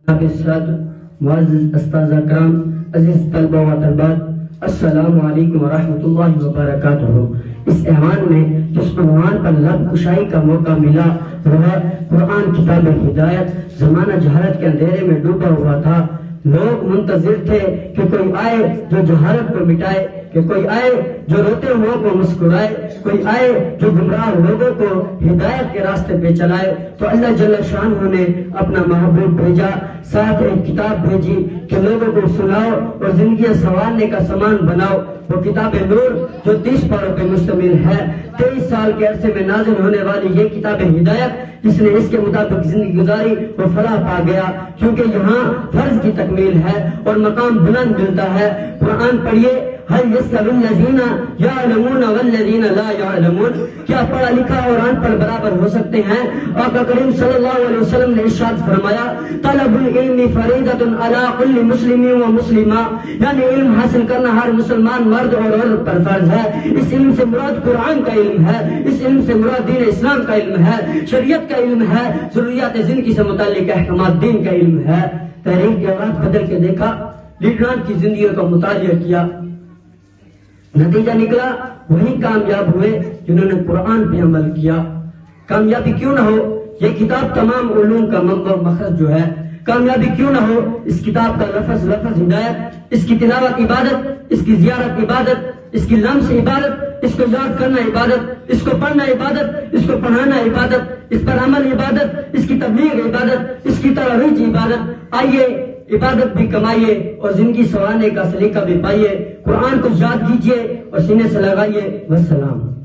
معزز اساتذہ کرام، عزیز طلبہ و طالبات، السلام علیکم ورحمۃ اللہ وبرکاتہ۔ اس ایوان میں جس عنوان پر لب کشائی کا موقع ملا وہ ہے قرآن کتاب ہدایت۔ زمانہ جہالت کے اندھیرے میں ڈوبا ہوا تھا، لوگ منتظر تھے کہ کوئی آئے جو جہالت کو مٹائے، کہ کوئی آئے جو روتے ہوئے کو مسکرائے، کوئی آئے جو گمراہ لوگوں کو ہدایت کے راستے پہ چلائے۔ تو اللہ جل شانہ نے اپنا محبوب بھیجا، ساتھ ایک کتاب بھیجی کہ لوگوں کو سناؤ اور زندگی سنوارنے کا سامان بناؤ۔ وہ کتاب نور جو 30 پاروں پہ مشتمل ہے، 23 سال کے عرصے میں نازل ہونے والی یہ کتاب ہدایت، جس نے اس کے مطابق زندگی گزاری وہ فلاح پا گیا، کیونکہ یہاں فرض کی تکمیل ہے اور مقام بلند ملتا ہے۔ قرآن پڑھیے، هل يستوي الذين يعلمون والذين لا يعلمون، کیا پڑھا لکھا اور ان پڑھ برابر ہو سکتے ہیں؟ آقا کریم صلی اللہ علیہ وسلم نے ارشاد فرمایا، طلب العلم فریضۃ علی کل مسلم و مسلمہ، یعنی علم حاصل کرنا ہر مسلمان مرد اور عورت پر فرض ہے۔ اس علم سے مراد قرآن کا علم ہے، اس علم سے مراد دین اسلام کا علم ہے، شریعت کا علم ہے، ضروریات زندگی سے متعلق احکامات دین کا علم ہے۔ تحریک کے اوقات بدل کے دیکھا، لیڈران کی زندگیوں کا مطالعہ کیا، نتیجہ نکلا وہی کامیاب ہوئے جنہوں نے قرآن پہ عمل کیا۔ کامیابی کیوں نہ ہو، یہ کتاب تمام علوم کا منبع و مخرج جو ہے۔ کامیابی کیوں نہ ہو، اس کتاب کا لفظ ہدایت، اس کی تلاوت عبادت، اس کی زیارت عبادت، اس کی لمس عبادت، اس کو یاد کرنا عبادت، اس کو پڑھنا عبادت، اس کو پڑھانا عبادت، اس پر عمل عبادت، اس کی تبلیغ عبادت، اس کی ترویج عبادت۔ آئیے عبادت بھی کمائیے اور زندگی سنوارنے کا سلیقہ بھی پائیے۔ قرآن کو یاد کیجیے اور سینے سے لگائیے۔ والسلام۔